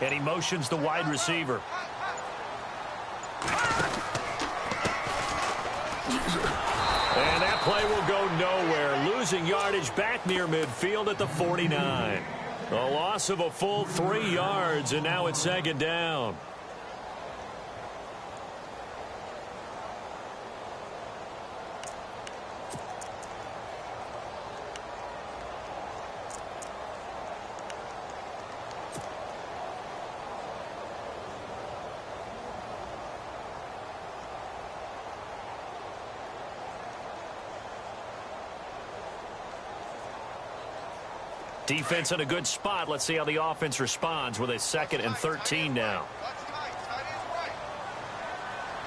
And he motions the wide receiver. And that play will go nowhere, losing yardage back near midfield at the 49. A loss of a full 3 yards, and now it's second down. Defense in a good spot. Let's see how the offense responds with a 2nd and 13 now.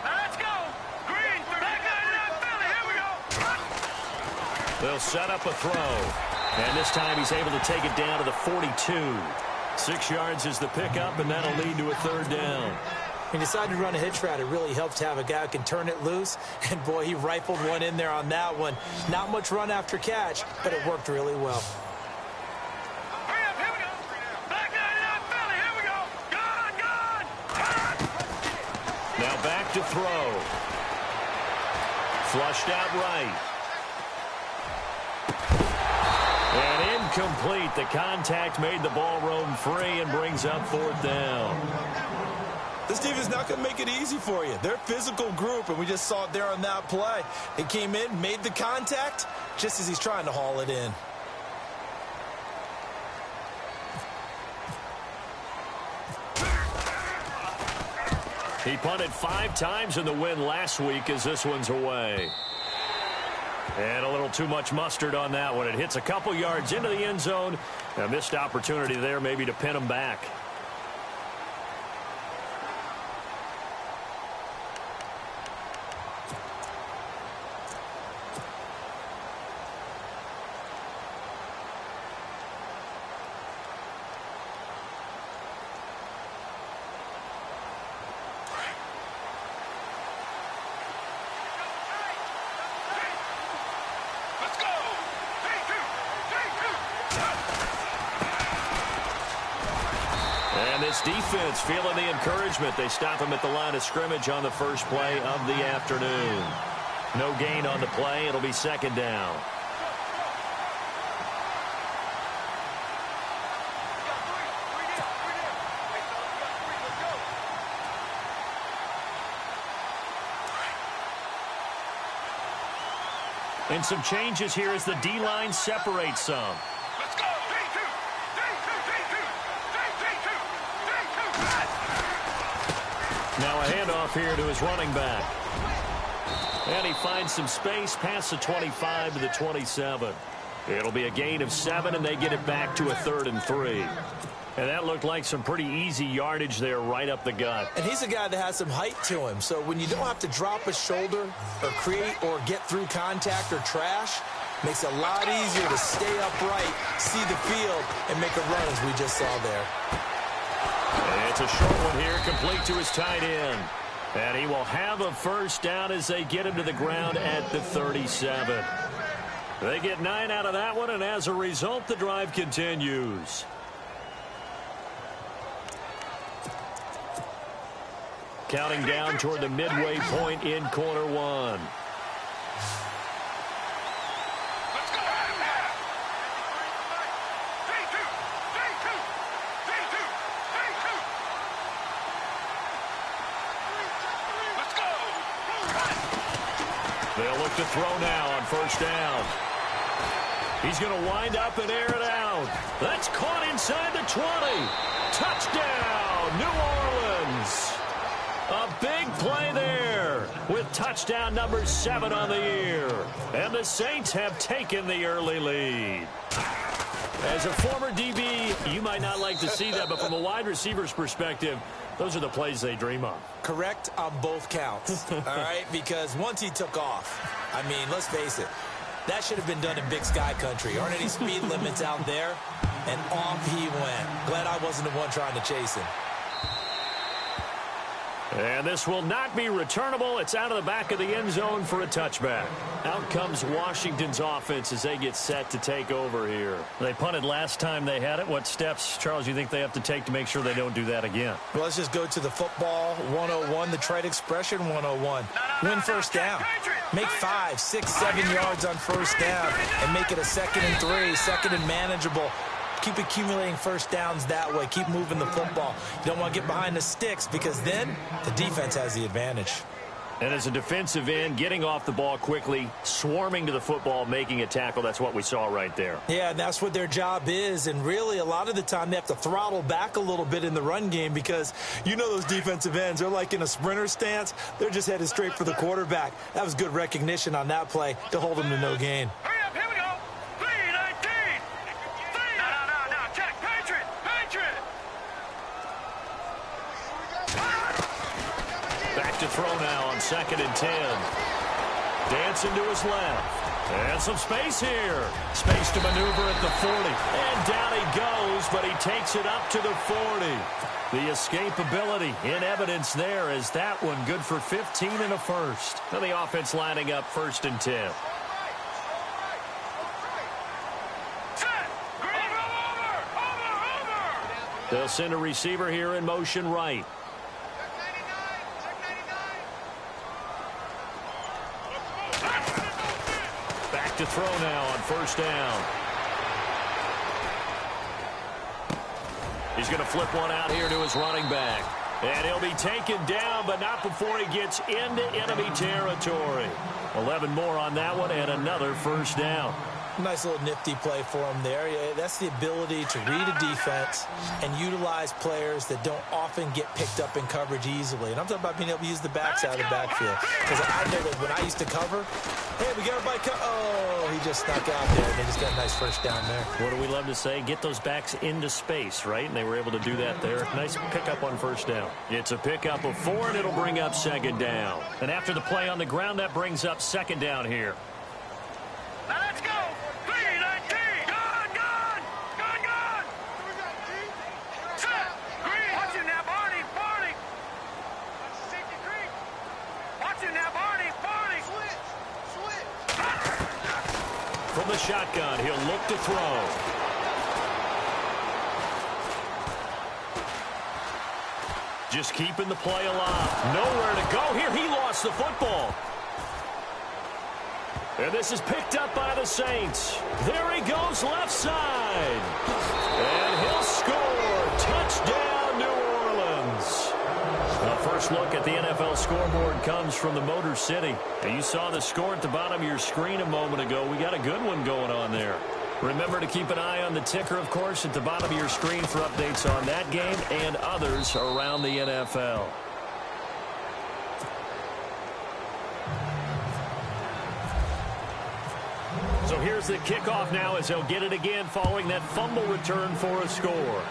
Let's go. Green, back out Philly. Here we go. They'll set up a throw. And this time he's able to take it down to the 42. 6 yards is the pickup, and that'll lead to a 3rd down. He decided to run a hitch route. It really helps to have a guy who can turn it loose. And, boy, he rifled one in there on that one. Not much run after catch, but it worked really well. Back to throw. Flushed out right. And incomplete. The contact made the ball roam free and brings up 4th down. This team is not going to make it easy for you. They're a physical group, and we just saw it there on that play. He came in, made the contact, just as he's trying to haul it in. He punted 5 times in the win last week as this one's away. And a little too much mustard on that one. It hits a couple yards into the end zone. A missed opportunity there maybe to pin him back. And this defense feeling the encouragement. They stop him at the line of scrimmage on the first play of the afternoon. No gain on the play. It'll be 2nd down. And some changes here as the D-line separates some. Now a handoff here to his running back. And he finds some space past the 25 to the 27. It'll be a gain of 7, and they get it back to a 3rd and 3. And that looked like some pretty easy yardage there right up the gut. And he's a guy that has some height to him. So when you don't have to drop a shoulder or create or get through contact or trash, makes it a lot easier to stay upright, see the field, and make a run as we just saw there. And it's a short one here, complete to his tight end. And he will have a 1st down as they get him to the ground at the 37. They get 9 out of that one, and as a result, the drive continues. Counting down toward the midway point in quarter 1. They'll look to throw now on 1st down. He's going to wind up and air it out. That's caught inside the 20. Touchdown, New Orleans. A big play there with touchdown number 7 on the year. And the Saints have taken the early lead. As a former DB, you might not like to see that, but from a wide receiver's perspective, those are the plays they dream of. Correct on both counts, all right? Because once he took off, I mean, let's face it, that should have been done in Big Sky country. Aren't any speed limits out there? And off he went. Glad I wasn't the one trying to chase him. And this will not be returnable. It's out of the back of the end zone for a touchback. Out comes Washington's offense as they get set to take over here. They punted last time they had it. What steps, Charles, do you think they have to take to make sure they don't do that again? Well, let's just go to the football 101, the trade expression 101. Win first down. Make 5, 6, 7 yards on first down and make it a 2nd and 3, 2nd and manageable. Keep accumulating first downs that way. Keep moving the football. You don't want to get behind the sticks because then the defense has the advantage. And as a defensive end, getting off the ball quickly, swarming to the football, making a tackle, that's what we saw right there. Yeah, and that's what their job is. And really, a lot of the time, they have to throttle back a little bit in the run game because you know those defensive ends, they're like in a sprinter stance. They're just headed straight for the quarterback. That was good recognition on that play to hold them to no gain. Hurry up, here we go. 3-19. No. Check. Patriot. Back to throw now on 2nd and 10. Dancing to his left. And some space here. Space to maneuver at the 40. And down he goes, but he takes it up to the 40. The escapability in evidence there as that one good for 15 and a first. Now the offense lining up 1st and 10. They'll send a receiver here in motion right. Back to throw now on 1st down. He's going to flip one out here to his running back. And he'll be taken down, but not before he gets into enemy territory. 11 more on that one and another 1st down. Nice little nifty play for him there. Yeah, that's the ability to read a defense and utilize players that don't often get picked up in coverage easily. And I'm talking about being able to use the backs out of the backfield. Because I know that when I used to cover, hey, we got everybody. Oh, he just snuck out there. And they just got a nice 1st down there. What do we love to say? Get those backs into space, right? And they were able to do that there. Nice pickup on 1st down. It's a pickup of 4, and it'll bring up 2nd down. And after the play on the ground, that brings up 2nd down here. Now let's go. 3-19. Gone. Set. Green. Watch him now, Barney. Watch him now, Barney. Switch. From the shotgun, he'll look to throw. Just keeping the play alive. Nowhere to go here. He lost the football. And this is picked up by the Saints. There he goes left side. And he'll score. Touchdown, New Orleans. Now, first look at the NFL scoreboard comes from the Motor City. And you saw the score at the bottom of your screen a moment ago. We got a good one going on there. Remember to keep an eye on the ticker, of course, at the bottom of your screen for updates on that game and others around the NFL. So here's the kickoff now as they'll get it again following that fumble return for a score.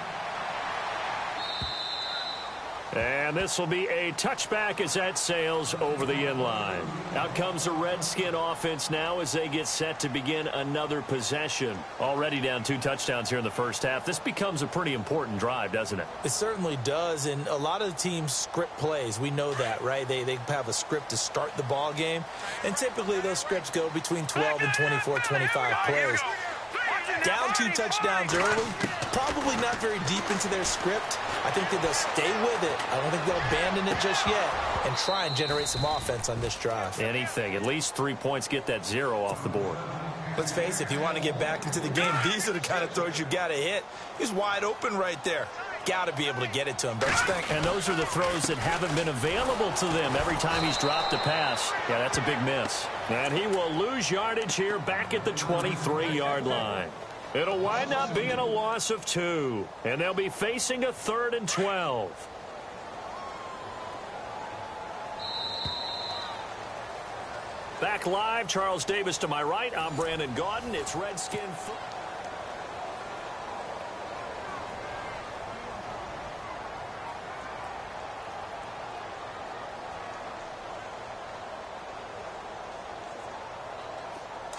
And this will be a touchback as that sails over the end line. Out comes the Redskin offense now as they get set to begin another possession. Already down 2 touchdowns here in the first half. This becomes a pretty important drive, doesn't it? It certainly does, and a lot of the teams script plays. We know that, right? They have a script to start the ball game, and typically those scripts go between 12 and 24, 25 plays. Down 2 touchdowns early, probably not very deep into their script. I think that they'll stay with it. I don't think they'll abandon it just yet and try and generate some offense on this drive. Anything. At least 3 points, get that 0 off the board. Let's face it, if you want to get back into the game, these are the kind of throws you got to hit. He's wide open right there. Got to be able to get it to him, don't you think? And those are the throws that haven't been available to them every time he's dropped a pass. Yeah, that's a big miss. And he will lose yardage here back at the 23-yard line. It'll wind up being a loss of 2. And they'll be facing a 3rd and 12. Back live, Charles Davis to my right. I'm Brandon Gaudin. It's Redskin football.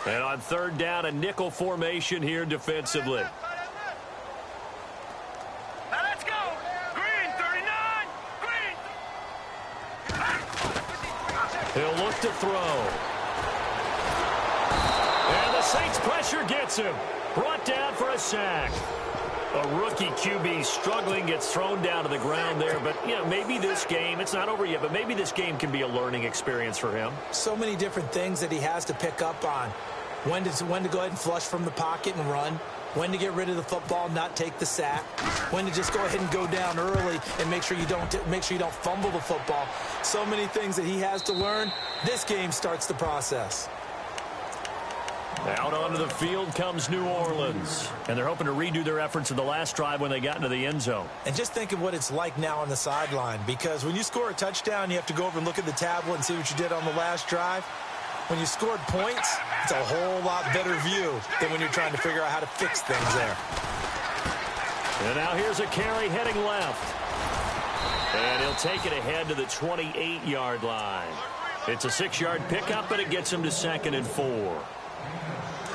And on 3rd down, a nickel formation here defensively. Now let's go. Green, 39. Green. He'll look to throw. And the Saints pressure gets him. Brought down for a sack. A rookie QB struggling, gets thrown down to the ground there. But, you know, maybe this game, it's not over yet, but maybe this game can be a learning experience for him. So many different things that he has to pick up on. When to go ahead and flush from the pocket and run. When to get rid of the football, not take the sack. When to just go ahead and go down early and make sure you don't fumble the football. So many things that he has to learn. This game starts the process. Out onto the field comes New Orleans. And they're hoping to redo their efforts in the last drive when they got into the end zone. And just think of what it's like now on the sideline. Because when you score a touchdown, you have to go over and look at the tablet and see what you did on the last drive. When you scored points, it's a whole lot better view than when you're trying to figure out how to fix things there. And now here's a carry heading left. And he'll take it ahead to the 28-yard line. It's a 6-yard pickup, but it gets him to 2nd and 4.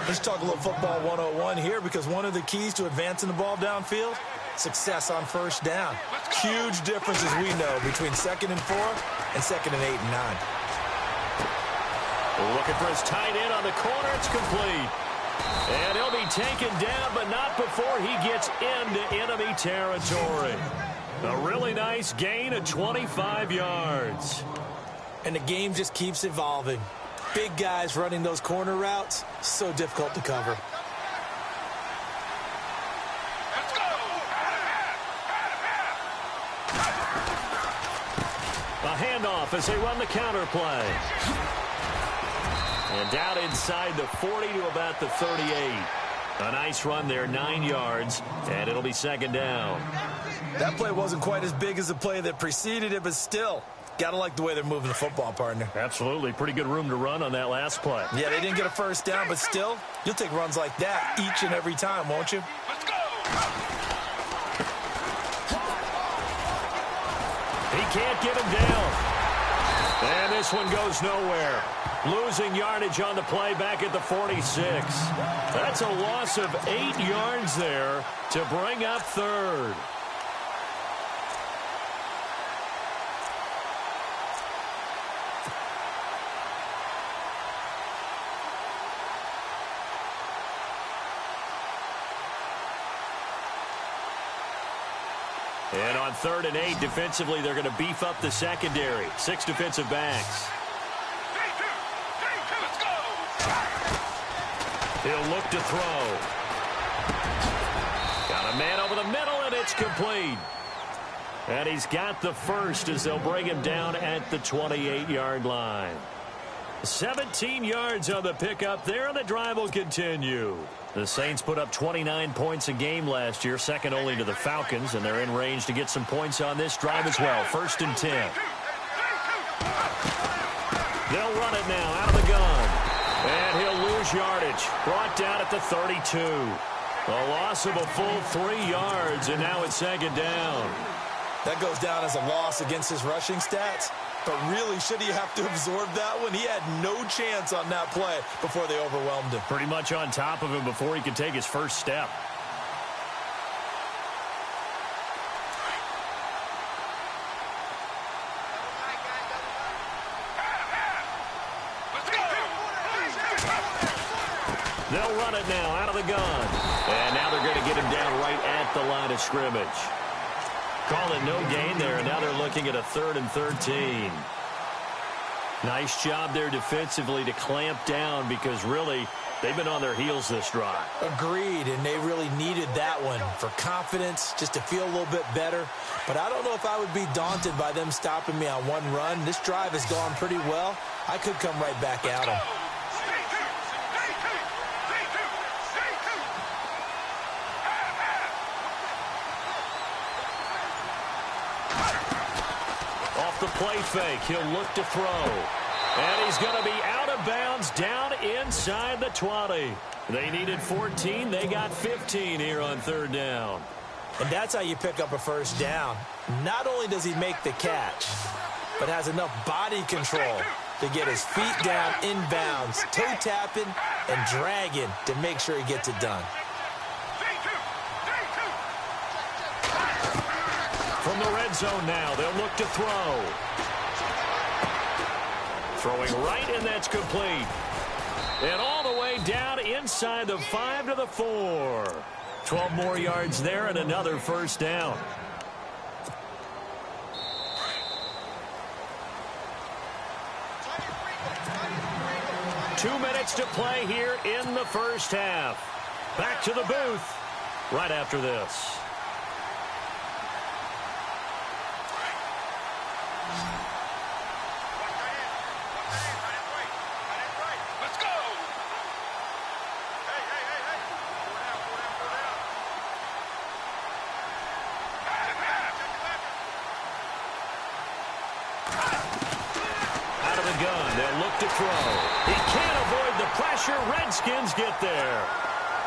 Let's talk a little football 101 here, because one of the keys to advancing the ball downfield, success on first down. Huge difference, as we know, between 2nd and 4 and 2nd and 8 and 9. Looking for his tight end on the corner. It's complete. And he'll be taken down, but not before he gets into enemy territory. A really nice gain of 25 yards. And the game just keeps evolving. Big guys running those corner routes, so difficult to cover. Let's go. A handoff as they run the counter play. And down inside the 40 to about the 38. A nice run there, 9 yards, and it'll be 2nd down. That play wasn't quite as big as the play that preceded it, but still, got to like the way they're moving the football, partner. Absolutely. Pretty good room to run on that last play. Yeah, they didn't get a first down, but still, you'll take runs like that each and every time, won't you? Let's go. He can't get him down. And this one goes nowhere. Losing yardage on the play back at the 46. That's a loss of 8 yards there to bring up 3rd. And on 3rd and 8, defensively, they're going to beef up the secondary. 6 defensive backs. Let's go. He'll look to throw. Got a man over the middle, and it's complete. And he's got the first as they'll bring him down at the 28-yard line. 17 yards on the pickup there, and the drive will continue. The Saints put up 29 points a game last year, second only to the Falcons, and they're in range to get some points on this drive as well. 1st and 10. They'll run it now out of the gun. And he'll lose yardage. Brought down at the 32. A loss of a full 3 yards, and now it's 2nd down. That goes down as a loss against his rushing stats. But really, should he have to absorb that one? He had no chance on that play before they overwhelmed him. Pretty much on top of him before he could take his first step. They'll run it now out of the gun. And now they're going to get him down right at the line of scrimmage. Call it no gain there, and now they're looking at a 3rd and 13. Nice job there defensively to clamp down, because really they've been on their heels this drive. Agreed, and they really needed that one for confidence, just to feel a little bit better. But I don't know if I would be daunted by them stopping me on one run. This drive has gone pretty well. I could come right back at them. The play fake. He'll look to throw. And he's going to be out of bounds down inside the 20. They needed 14. They got 15 here on 3rd down. And that's how you pick up a first down. Not only does he make the catch, but has enough body control to get his feet down inbounds, toe tapping and dragging to make sure he gets it done. From the red zone now, they'll look to throw. Throwing right, and that's complete. And all the way down inside the 5 to the 4. 12 more yards there and another first down. Two minutes to play here in the first half. Back to the booth right after this. Let's go. Out of the gun, they'll look to throw. He can't avoid the pressure. Redskins get there.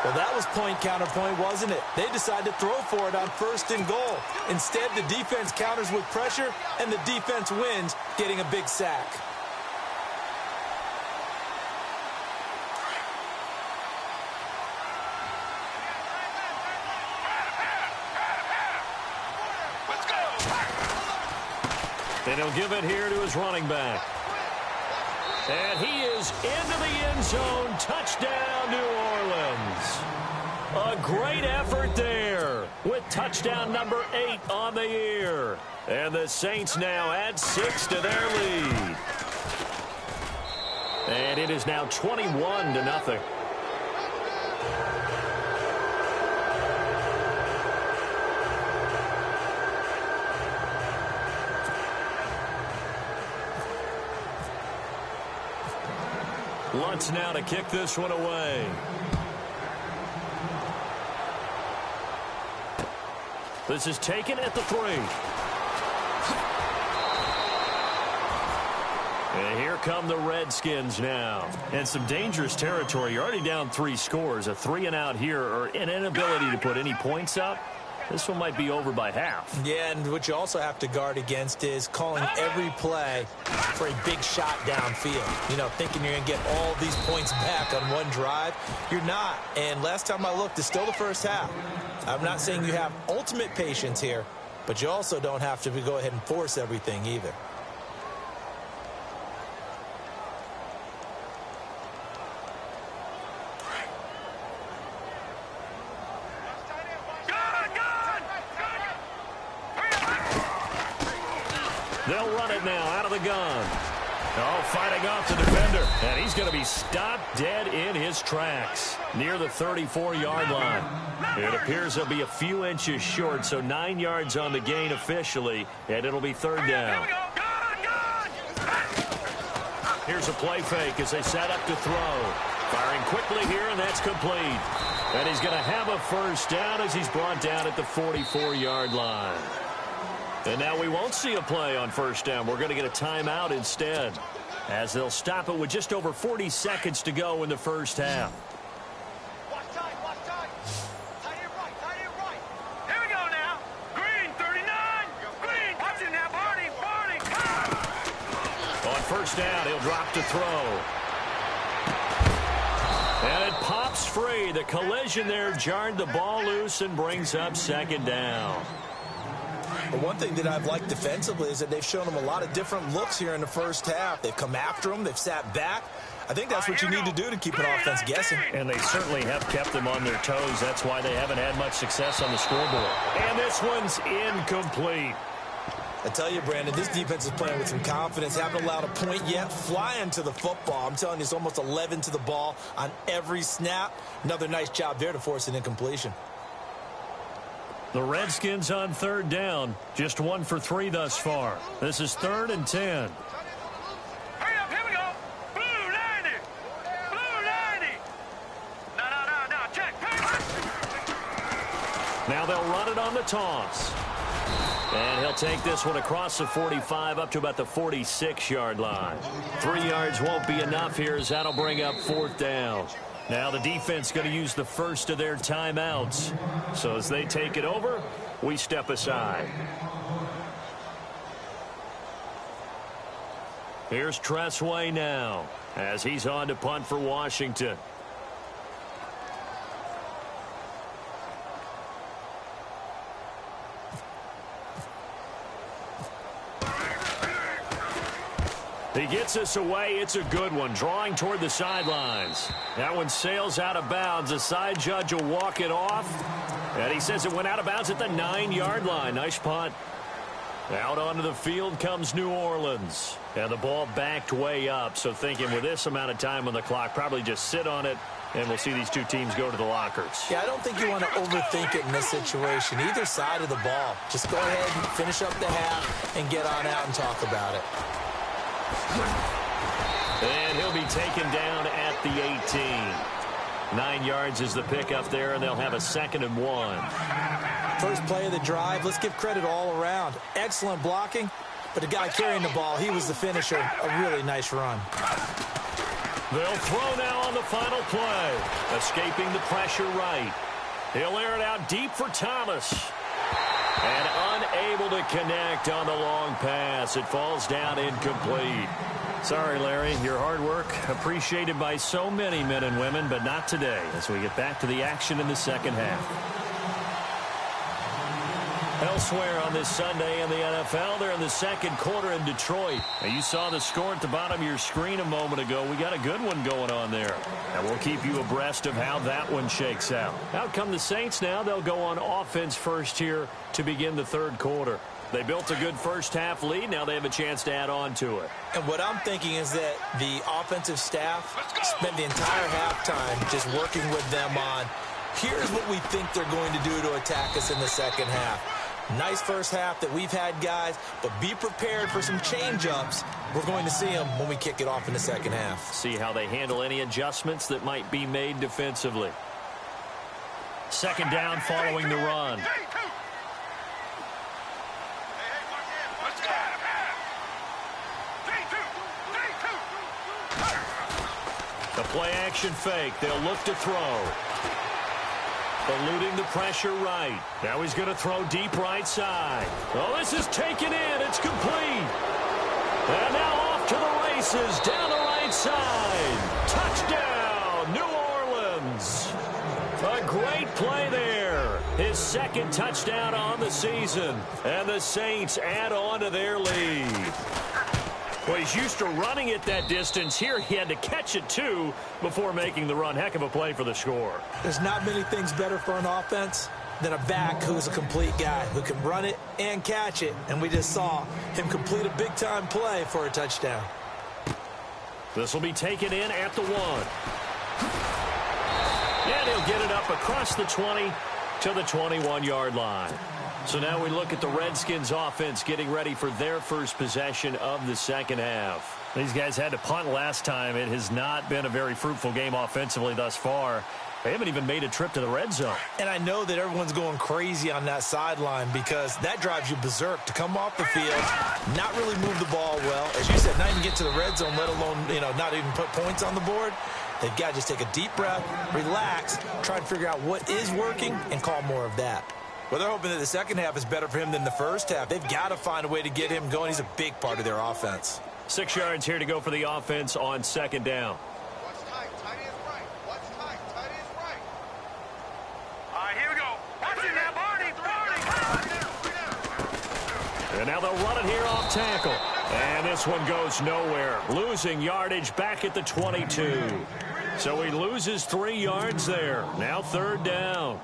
Well, that was point counterpoint, wasn't it? They decided to throw for it on 1st and goal. Instead, the defense counters with pressure, and the defense wins, getting a big sack. Let's go. And he'll give it here to his running back. And he is into the end zone. Touchdown, New Orleans. A great effort there with touchdown number 8 on the year. And the Saints now add 6 to their lead. And it is now 21-0. Lutz now to kick this one away. This is taken at the 3. And here come the Redskins now. And some dangerous territory. You're already down 3 scores. A 3-and-out here, or an inability to put any points up. This one might be over by half. Yeah, and what you also have to guard against is calling every play for a big shot downfield. You know, thinking you're going to get all these points back on one drive. You're not. And last time I looked, it's still the first half. I'm not saying you have ultimate patience here, but you also don't have to go ahead and force everything either. They'll run it now out of the gun. Oh, fighting off the defender. And he's going to be stopped dead in his tracks near the 34-yard line. It appears he'll be a few inches short, so 9 yards on the gain officially, and it'll be 3rd down. Here's a play fake as they set up to throw. Firing quickly here, and that's complete. And he's going to have a first down as he's brought down at the 44-yard line. And now we won't see a play on first down. We're going to get a timeout instead, as they'll stop it with just over 40 seconds to go in the first half. Watch time, watch time. Tight end right. Here we go now. Green, 39. Green, watch it now, Barney. On first down, he'll drop to throw. And it pops free. The collision there jarred the ball loose and brings up 2nd down. But one thing that I've liked defensively is that they've shown them a lot of different looks here in the first half. They've come after them. They've sat back. I think that's what you need to do to keep an offense guessing. And they certainly have kept them on their toes. That's why they haven't had much success on the scoreboard. And this one's incomplete. I tell you, Brandon, this defense is playing with some confidence. Haven't allowed a point yet. Flying to the football. I'm telling you, it's almost 11 to the ball on every snap. Another nice job there to force an incompletion. The Redskins on 3rd down. Just 1 for 3 thus far. This is 3rd and 10. Hurry up, here we go. Blue 90. Blue 90. No, check. Now they'll run it on the toss. And he'll take this one across the 45 up to about the 46-yard line. 3 yards won't be enough here as that'll bring up 4th down. Now the defense going to use the first of their timeouts. So as they take it over, we step aside. Here's Tressway now as he's on to punt for Washington. He gets us away. It's a good one, drawing toward the sidelines. That one sails out of bounds. The side judge will walk it off. And he says it went out of bounds at the 9-yard line. Nice punt. Out onto the field comes New Orleans. And the ball backed way up. So thinking with this amount of time on the clock, probably just sit on it. And we'll see these two teams go to the lockers. Yeah, I don't think you want to overthink it in this situation. Either side of the ball. Just go ahead and finish up the half and get on out and talk about it. And he'll be taken down at the 18. 9 yards is the pickup there, and they'll have a 2nd and 1. First play of the drive. Let's give credit all around. Excellent blocking, but the guy carrying the ball, he was the finisher. A really nice run. They'll throw now on the final play. Escaping the pressure right. He'll air it out deep for Thomas. And unable to connect on the long pass. It falls down incomplete. Sorry, Larry. Your hard work appreciated by so many men and women, but not today as we get back to the action in the second half. Elsewhere on this Sunday in the NFL, they're in the second quarter in Detroit. Now, you saw the score at the bottom of your screen a moment ago. We got a good one going on there. And we'll keep you abreast of how that one shakes out. Out come the Saints now. They'll go on offense first here to begin the third quarter. They built a good first-half lead. Now they have a chance to add on to it. And what I'm thinking is that the offensive staff spent the entire halftime just working with them on, here's what we think they're going to do to attack us in the second half. Nice first half that we've had, guys, but be prepared for some change-ups. We're going to see them when we kick it off in the second half. See how they handle any adjustments that might be made defensively. Second down following the run. The play-action fake. They'll look to throw. Eluding the pressure right. Now he's going to throw deep right side. Oh, this is taken in. It's complete. And now off to the races down the right side. Touchdown, New Orleans. A great play there. His second touchdown on the season. And the Saints add on to their lead. Well, he's used to running it that distance. Here he had to catch it, too, before making the run. Heck of a play for the score. There's not many things better for an offense than a back who's a complete guy, who can run it and catch it. And we just saw him complete a big-time play for a touchdown. This will be taken in at the 1. And he'll get it up across the 20 to the 21-yard line. So now we look at the Redskins offense getting ready for their first possession of the second half. These guys had to punt last time. It has not been a very fruitful game offensively thus far. They haven't even made a trip to the red zone. And I know that everyone's going crazy on that sideline because that drives you berserk to come off the field, not really move the ball well. As you said, not even get to the red zone, let alone, not even put points on the board. They've got to just take a deep breath, relax, try and figure out what is working and call more of that. Well, they're hoping that the second half is better for him than the first half. They've got to find a way to get him going. He's a big part of their offense. 6 yards here to go for the offense on second down. What's tight? Tight is right. What's tight? Tight is right. All right, here we go. Watch it now, Barney. And now they'll run it here off tackle. And this one goes nowhere. Losing yardage back at the 22. So he loses 3 yards there. Now third down.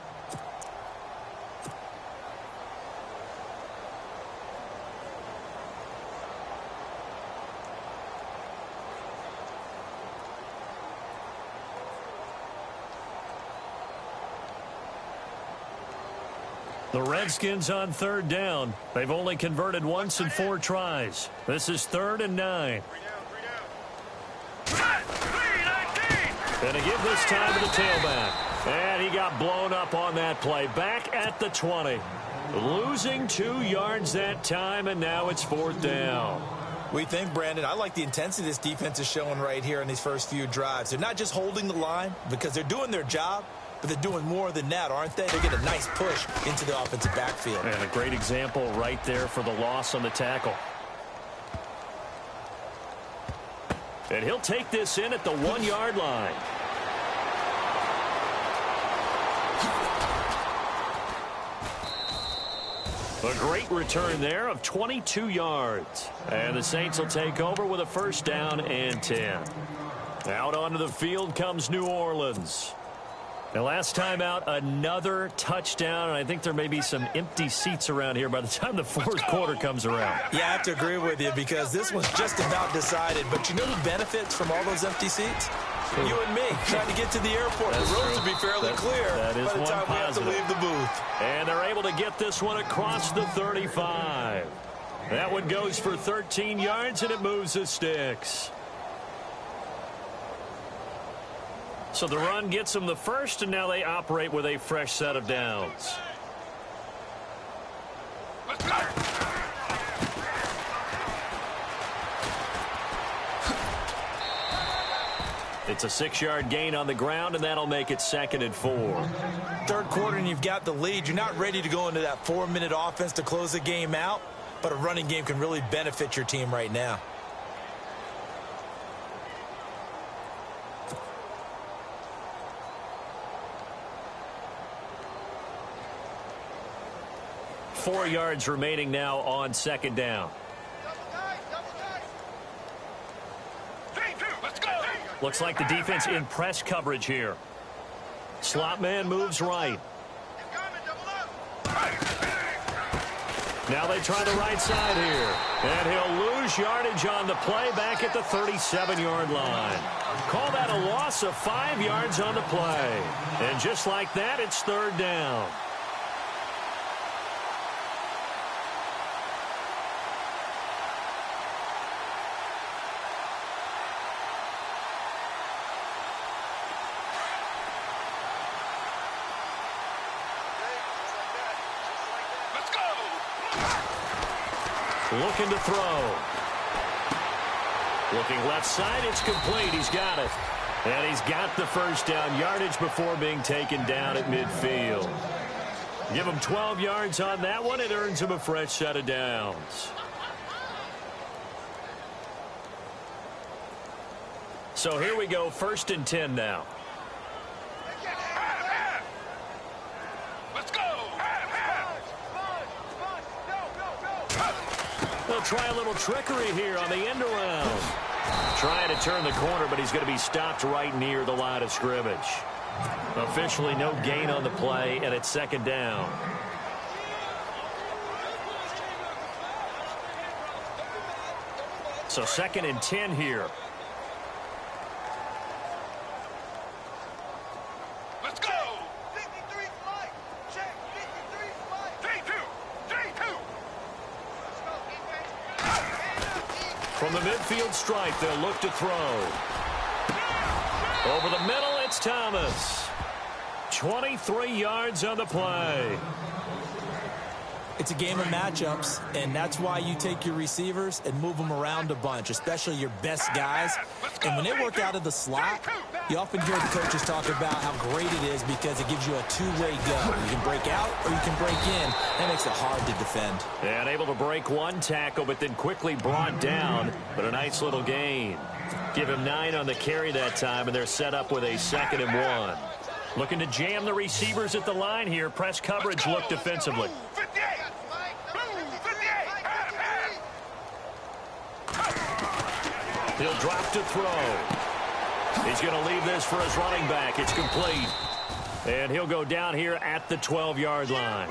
The Redskins on third down. They've only converted once in 4 tries. This is 3rd and 9. And a give this time to the tailback. And he got blown up on that play. Back at the 20. Losing 2 yards that time, and now it's 4th down. We think, Brandon, I like the intensity this defense is showing right here in these first few drives. They're not just holding the line because they're doing their job, but they're doing more than that, aren't they? They're getting a nice push into the offensive backfield. And a great example right there for the loss on the tackle. And he'll take this in at the 1-yard line. A great return there of 22 yards. And the Saints will take over with a first down and 10. Out onto the field comes New Orleans. And last time out, another touchdown, and I think there may be some empty seats around here by the time the fourth quarter comes around. Yeah, I have to agree with you because this one's just about decided. But you know who benefits from all those empty seats? You and me, trying to get to the airport. That's the roads true. will be fairly clear that is by the time one we have to positive. leave the booth. And they're able to get this one across the 35. That one goes for 13 yards, and it moves the sticks. So the run gets them the first, and now they operate with a fresh set of downs. It's a 6-yard gain on the ground, and that'll make it 2nd and 4. Third quarter, and you've got the lead. You're not ready to go into that 4-minute offense to close the game out, but a running game can really benefit your team right now. Four yards remaining now on 2nd down. Looks like the defense in press coverage here. Slot man moves right. Now they try the right side here. And he'll lose yardage on the play back at the 37-yard line. Call that a loss of 5 yards on the play. And just like that, it's 3rd down. Looking to throw. Looking left side, it's complete. He's got it. And he's got the first down yardage before being taken down at midfield. Give him 12 yards on that one. It earns him a fresh set of downs. So here we go, 1st and 10 now. They'll try a little trickery here on the end around. Trying to turn the corner, but he's going to be stopped right near the line of scrimmage. Officially no gain on the play, and it's 2nd down. So 2nd and 10 here. From the midfield stripe, they'll look to throw. Over the middle, it's Thomas. 23 yards on the play. It's a game of matchups, and that's why you take your receivers and move them around a bunch, especially your best guys. And when they work out of the slot, you often hear the coaches talk about how great it is because it gives you a two-way go. You can break out or you can break in. That makes it hard to defend. And able to break one tackle, but then quickly brought down. But a nice little gain. Give him 9 on the carry that time, and they're set up with a 2nd and 1. Looking to jam the receivers at the line here. Press coverage look defensively. He'll drop to throw. He's going to leave this for his running back. It's complete. And he'll go down here at the 12-yard line.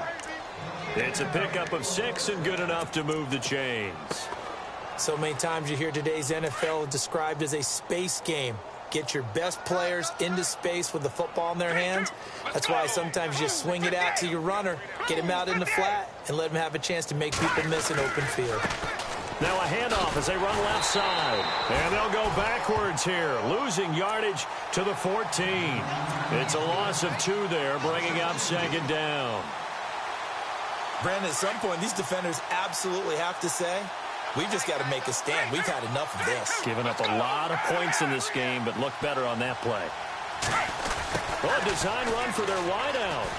It's a pickup of 6 and good enough to move the chains. So many times you hear today's NFL described as a space game. Get your best players into space with the football in their hands. That's why sometimes you just swing it out to your runner, get him out in the flat, and let him have a chance to make people miss an open field. Now a handoff as they run left side. And they'll go backwards here, losing yardage to the 14. It's a loss of 2 there, bringing up 2nd down. Brandon, at some point, these defenders absolutely have to say, we've just got to make a stand. We've had enough of this. Giving up a lot of points in this game, but look better on that play. Oh, a design run for their wideout.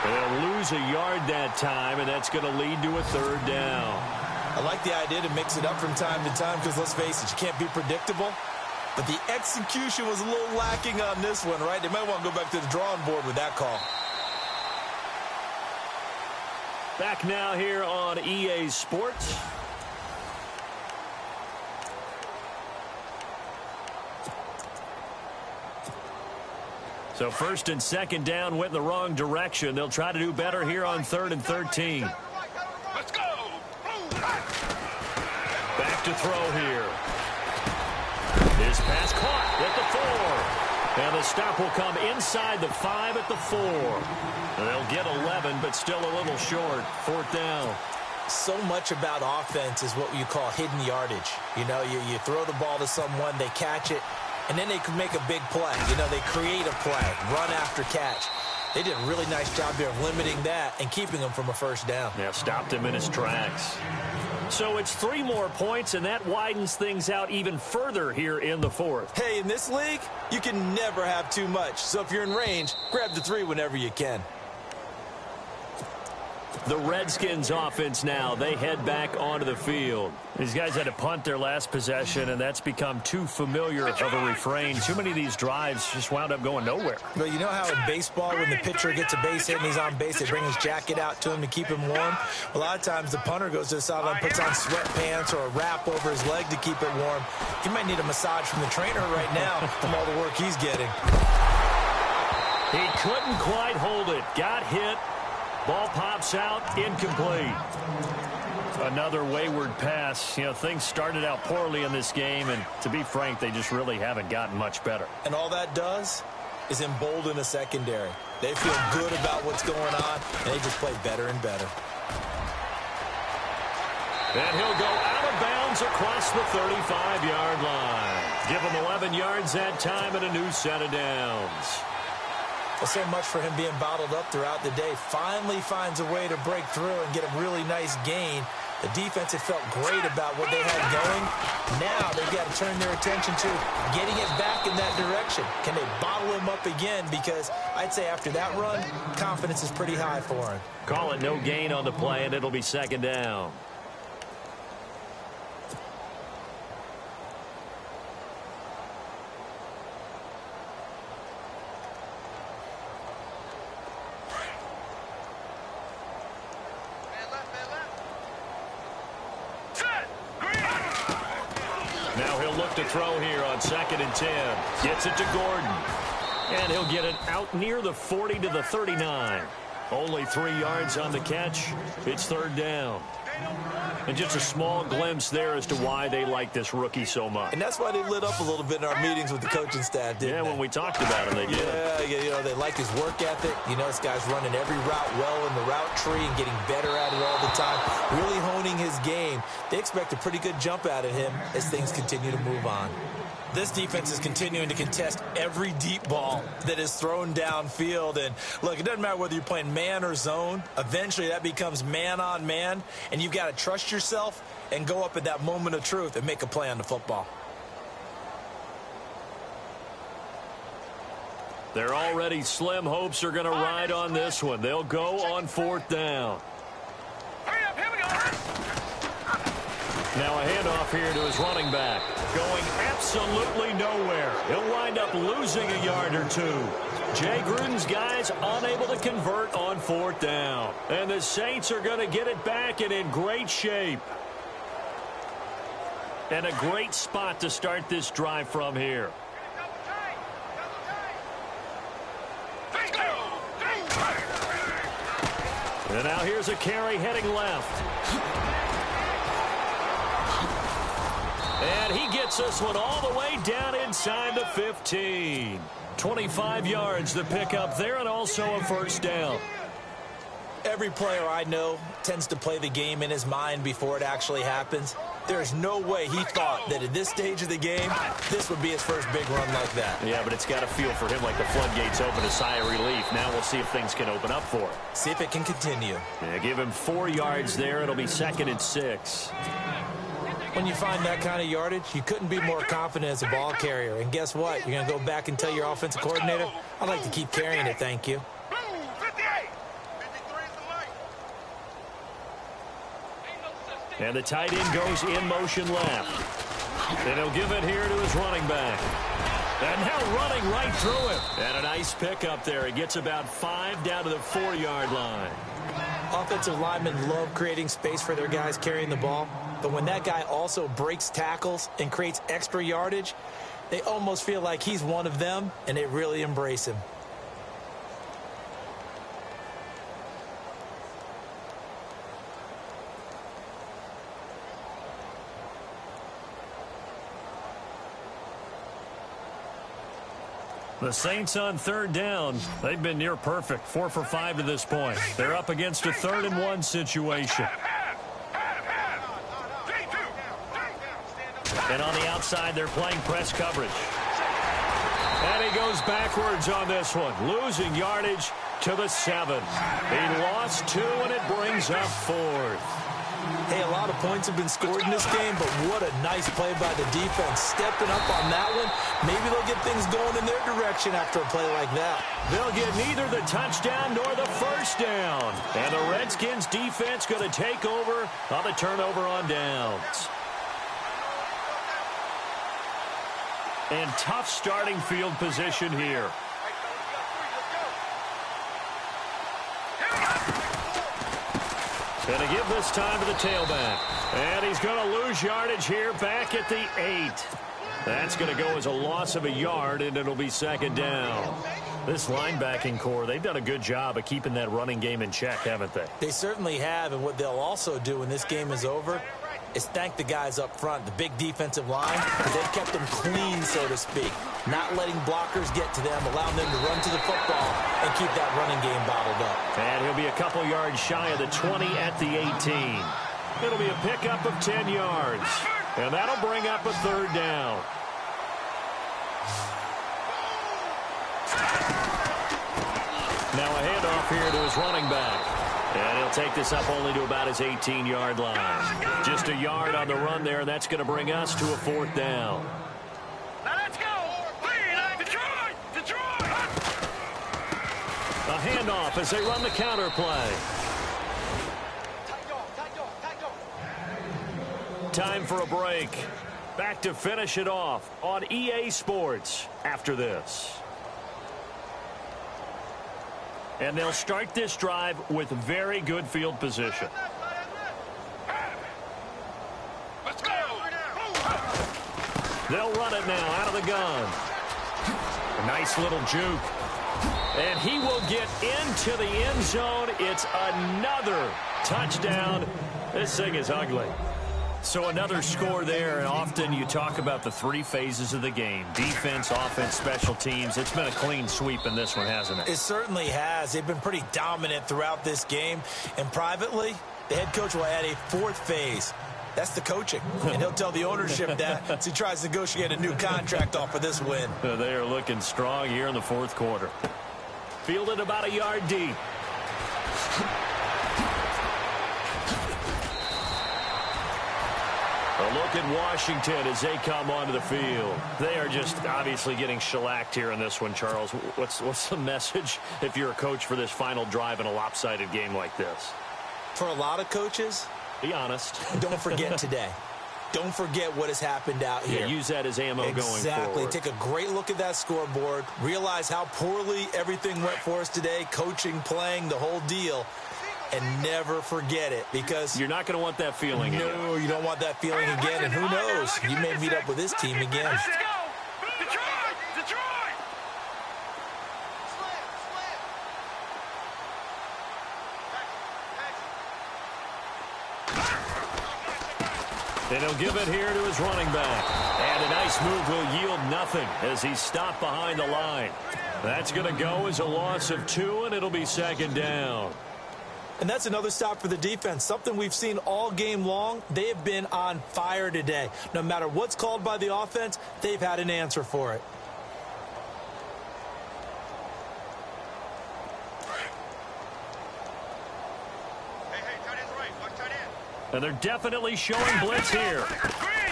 They'll lose a yard that time, and that's going to lead to a 3rd down. I like the idea to mix it up from time to time because, let's face it, you can't be predictable. But the execution was a little lacking on this one, right? They might want to go back to the drawing board with that call. Back now here on EA Sports. So first and second down went in the wrong direction. They'll try to do better here on 3rd and 13. Let's go. Back to throw here. His pass caught at the 4. And the stop will come inside the 5 at the 4. They'll get 11, but still a little short. 4th down. So much about offense is what you call hidden yardage. You know, you throw the ball to someone, they catch it, and then they can make a big play. You know, they create a play, run after catch. They did a really nice job here of limiting that and keeping him from a first down. Yeah, stopped him in his tracks. So it's 3 more points, and that widens things out even further here in the 4th. Hey, in this league, you can never have too much. So if you're in range, grab the 3 whenever you can. The Redskins offense now, they head back onto the field. These guys had to punt their last possession, and that's become too familiar of a refrain. Too many of these drives just wound up going nowhere. But you know how in baseball, when the pitcher gets a base hit and he's on base, they bring his jacket out to him to keep him warm? A lot of times the punter goes to the sideline, puts on sweatpants or a wrap over his leg to keep it warm. He might need a massage from the trainer right now from all the work he's getting. He couldn't quite hold it. Got hit. Ball pops out, incomplete. Another wayward pass. You know, things started out poorly in this game, and to be frank, they just really haven't gotten much better. And all that does is embolden a secondary. They feel good about what's going on, and they just play better and better. And he'll go out of bounds across the 35-yard line. Give him 11 yards that time and a new set of downs. Well, so much for him being bottled up throughout the day. Finally finds a way to break through and get a really nice gain. The defense had felt great about what they had going. Now they've got to turn their attention to getting it back in that direction. Can they bottle him up again? Because I'd say after that run, confidence is pretty high for him. Call it no gain on the play, and it'll be 2nd down. Now he'll look to throw here on 2nd and 10. Gets it to Gordon. And he'll get it out near the 40 to the 39. Only 3 yards on the catch. It's 3rd down. And just a small glimpse there as to why they like this rookie so much. And that's why they lit up a little bit in our meetings with the coaching staff, didn't they? Yeah, when we talked about him, they did. Yeah, you know, they like his work ethic. You know, this guy's running every route well in the route tree and getting better at it all the time, really honing his game. They expect a pretty good jump out of him as things continue to move on. This defense is continuing to contest every deep ball that is thrown downfield. And, look, it doesn't matter whether you're playing man or zone. Eventually, that becomes man-on-man, and you've got to trust yourself and go up at that moment of truth and make a play on the football. Their already slim hopes are going to ride on this one. They'll go on 4th down. Hurry up, here we go. Now a handoff here to his running back. Going absolutely nowhere. He'll wind up losing a yard or 2. Jay Gruden's guys unable to convert on 4th down. And the Saints are going to get it back and in great shape. And a great spot to start this drive from here. Let's go. And now here's a carry heading left. And he gets this one all the way down inside the 15. 25 yards to pick up there, and also a 1st down. Every player I know tends to play the game in his mind before it actually happens. There's no way he thought that at this stage of the game, this would be his first big run like that. Yeah, but it's got to feel for him like the floodgates open, a sigh of relief. Now we'll see if things can open up for him. See if it can continue. Yeah, give him 4 yards there. It'll be 2nd and 6. When you find that kind of yardage, you couldn't be more confident as a ball carrier. And guess what? You're going to go back and tell your offensive coordinator, I'd like to keep carrying it, thank you. 58. 53 is the light. And the tight end goes in motion left. And he'll give it here to his running back. And now running right through him. And a nice pick up there. He gets about 5 down to the 4-yard line. Offensive linemen love creating space for their guys carrying the ball, but when that guy also breaks tackles and creates extra yardage, they almost feel like he's one of them, and they really embrace him. The Saints on third down. They've been near perfect, 4 for 5 to this point. They're up against a 3rd and 1 situation. And on the outside, they're playing press coverage. And he goes backwards on this one, losing yardage to the 7. He lost 2, and it brings up 4th. Hey, a lot of points have been scored in this game, but what a nice play by the defense. Stepping up on that one, maybe they'll get things going in their direction after a play like that. They'll get neither the touchdown nor the first down. And the Redskins defense going to take over on the turnover on downs. And tough starting field position here. Going to give this time to the tailback. And he's going to lose yardage here back at the 8. That's going to go as a loss of a yard, and it'll be 2nd down. This linebacking core, they've done a good job of keeping that running game in check, haven't they? They certainly have, and what they'll also do when this game is over is thank the guys up front, the big defensive line, because they've kept them clean, so to speak. Not letting blockers get to them, allowing them to run to the football and keep that running game bottled up. And he'll be a couple yards shy of the 20 at the 18. It'll be a pickup of 10 yards. And that'll bring up a 3rd down. Now a handoff here to his running back. And he'll take this up only to about his 18-yard line. Just a yard on the run there, and that's going to bring us to a 4th down. Now let's go. Detroit! A handoff as they run the counter play. Time for a break. Back to finish it off on EA Sports after this. And they'll start this drive with very good field position. Let's go. They'll run it now out of the gun. A nice little juke. And he will get into the end zone. It's another touchdown. This thing is ugly. So another score there, and often you talk about the 3 phases of the game. Defense, offense, special teams. It's been a clean sweep in this one, hasn't it? It certainly has. They've been pretty dominant throughout this game. And privately, the head coach will add a 4th phase. That's the coaching. And he'll tell the ownership that as he tries to negotiate a new contract off of this win. They are looking strong here in the 4th quarter. Fielded about a yard deep. A look at Washington as they come onto the field. They are just obviously getting shellacked here in this one, Charles. What's the message if you're a coach for this final drive in a lopsided game like this? For a lot of coaches, be honest. Don't forget today. Don't forget what has happened out here. Yeah, use that as ammo going forward. Exactly. Take a great look at that scoreboard. Realize how poorly everything went for us today. Coaching, playing, the whole deal. And never forget it, because you're not going to want that feeling again. No, you don't want that feeling again. And who knows? You may meet up with this team again. Let's go. Detroit! And he'll give it here to his running back. And a nice move will yield nothing as he's stopped behind the line. That's going to go as a loss of 2, and it'll be 2nd down. And that's another stop for the defense, something we've seen all game long. They have been on fire today. No matter what's called by the offense, they've had an answer for it. And they're definitely showing blitz here.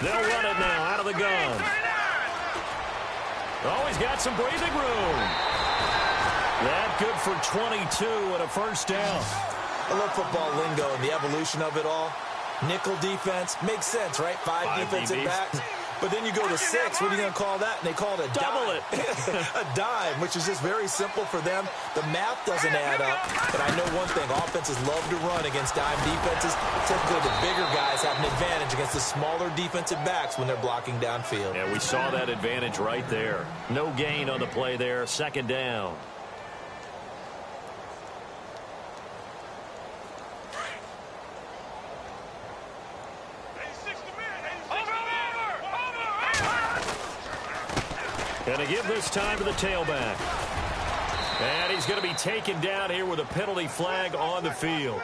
They'll run it now out of the gun. Oh, he's got some breathing room. That good for 22 and a first down. I love football lingo and the evolution of it all. Nickel defense makes sense, right? Five defensive DBs. backs. But then you go to 6. What are you going to call that? And they call it a Double dime. A dime, which is just very simple for them. The math doesn't add up. But I know one thing. Offenses love to run against dime defenses. Typically, the bigger guys have an advantage against the smaller defensive backs when they're blocking downfield. Yeah, we saw that advantage right there. No gain on the play there. Second down. Going to give this time to the tailback. And he's going to be taken down here with a penalty flag on the field.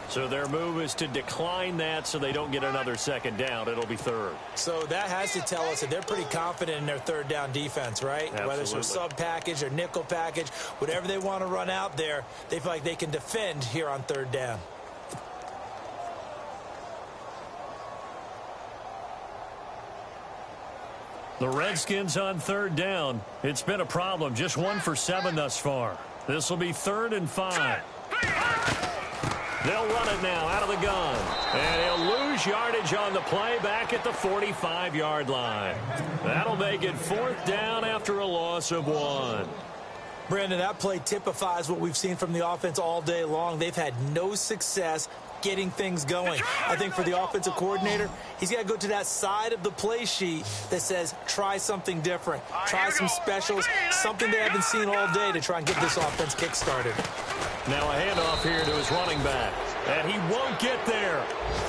So their move is to decline that so they don't get another second down. It'll be third. So that has to tell us that they're pretty confident in their third down defense, right? Absolutely. Whether it's a sub package or nickel package, whatever they want to run out there, they feel like they can defend here on third down. The Redskins on third down. It's been a problem. Just 1 for 7 thus far. This will be 3rd and 5. They'll run it now out of the gun. And he'll lose yardage on the play back at the 45-yard line. That'll make it 4th down after a loss of 1. Brandon, that play typifies what we've seen from the offense all day long. They've had no success getting things going. I think for the offensive coordinator, he's got to go to that side of the play sheet that says try something different. Try some specials, something they haven't seen all day to try and get this offense kick-started. Now a handoff here to his running back. And he won't get there.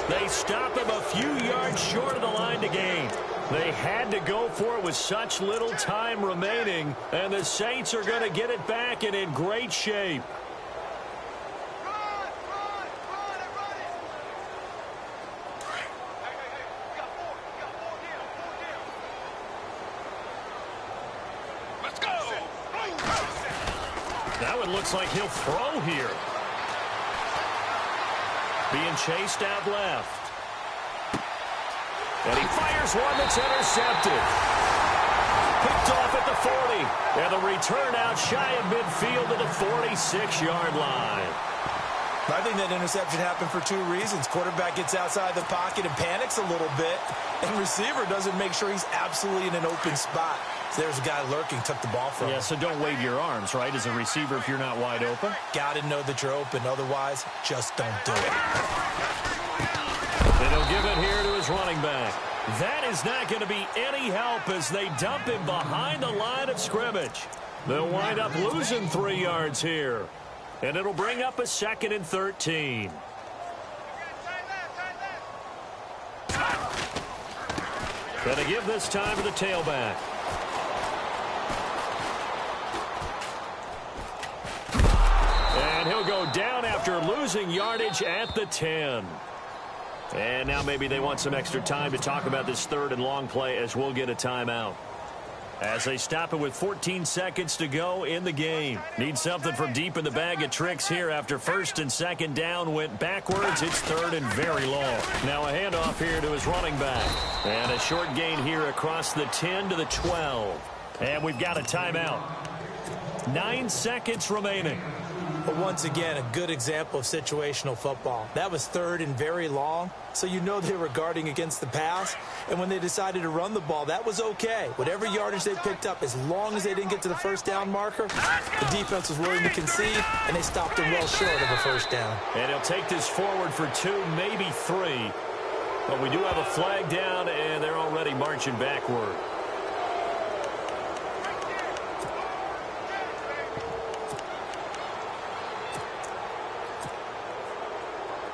They stop him a few yards short of the line to gain. They had to go for it with such little time remaining. And the Saints are going to get it back and in great shape. That one looks like he'll throw here. Being chased out left. And he fires one that's intercepted. Picked off at the 40. And the return out shy of midfield to the 46-yard line. I think that interception happened for 2 reasons. Quarterback gets outside the pocket and panics a little bit. And receiver doesn't make sure he's absolutely in an open spot. So there's a guy lurking, took the ball from him. Yeah, so don't wave your arms, right, as a receiver if you're not wide open. Got to know that you're open. Otherwise, just don't do it. And he'll give it here to his running back. That is not going to be any help as they dump him behind the line of scrimmage. They'll wind up losing 3 yards here. And it'll bring up a 2nd and 13. Going to give this time to the tailback. And he'll go down after losing yardage at the 10. And now maybe they want some extra time to talk about this 3rd and long play as we'll get a timeout. As they stop it with 14 seconds to go in the game. Need something from deep in the bag of tricks here after 1st and 2nd down went backwards. It's 3rd and very long. Now a handoff here to his running back. And a short gain here across the 10 to the 12. And we've got a timeout. 9 seconds remaining. But once again, a good example of situational football. That was 3rd and very long, so you know they were guarding against the pass. And when they decided to run the ball, that was okay. Whatever yardage they picked up, as long as they didn't get to the 1st down marker, the defense was willing to concede, and they stopped them well short of a 1st down. And he'll take this forward for 2, maybe 3. But we do have a flag down, and they're already marching backward.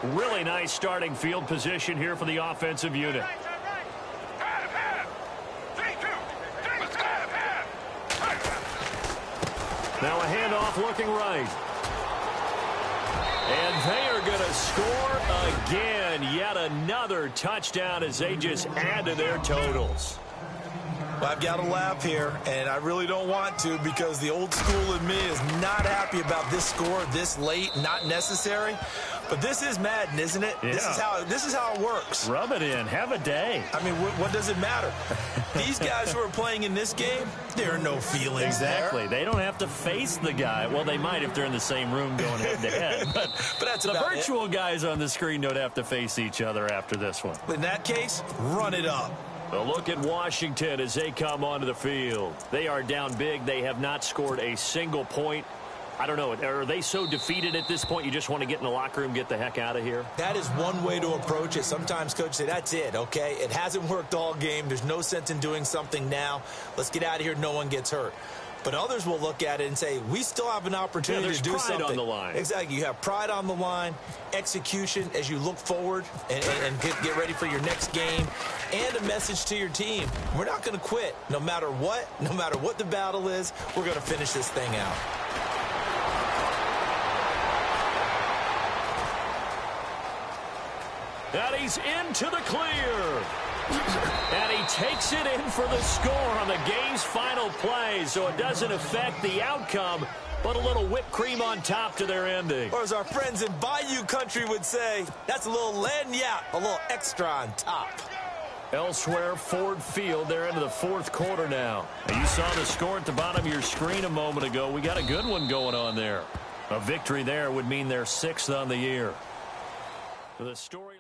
Really nice starting field position here for the offensive unit. Now a handoff looking right. And they are going to score again. Yet another touchdown as they just add to their totals. Well, I've got to laugh here, and I really don't want to because the old school in me is not happy about this score this late, not necessary. But this is Madden, isn't it? Yeah. This is how it works. Rub it in. Have a day. I mean, what does it matter? These guys who are playing in this game, there are no feelings Exactly. there. They don't have to face the guy. Well, they might if they're in the same room going head-to-head. But that's the about virtual guys on the screen don't have to face each other after this one. In that case, run it up. A look at Washington as they come onto the field. They are down big. They have not scored a single point. I don't know. Are they so defeated at this point you just want to get in the locker room, get the heck out of here? That is one way to approach it. Sometimes coaches say, that's it, okay? It hasn't worked all game. There's no sense in doing something now. Let's get out of here. No one gets hurt. But others will look at it and say, we still have an opportunity to do something. There's pride on the line. Exactly. You have pride on the line, execution as you look forward and get ready for your next game, and a message to your team. We're not going to quit. No matter what the battle is, we're going to finish this thing out. And he's into the clear. And he takes it in for the score on the game's final play, so it doesn't affect the outcome, but a little whipped cream on top to their ending. Or as our friends in Bayou Country would say, that's a little lagniappe, a little extra on top. Elsewhere, Ford Field, they're into the fourth quarter now. And you saw the score at the bottom of your screen a moment ago. We got a good one going on there. A victory there would mean they're 6th on the year. So the story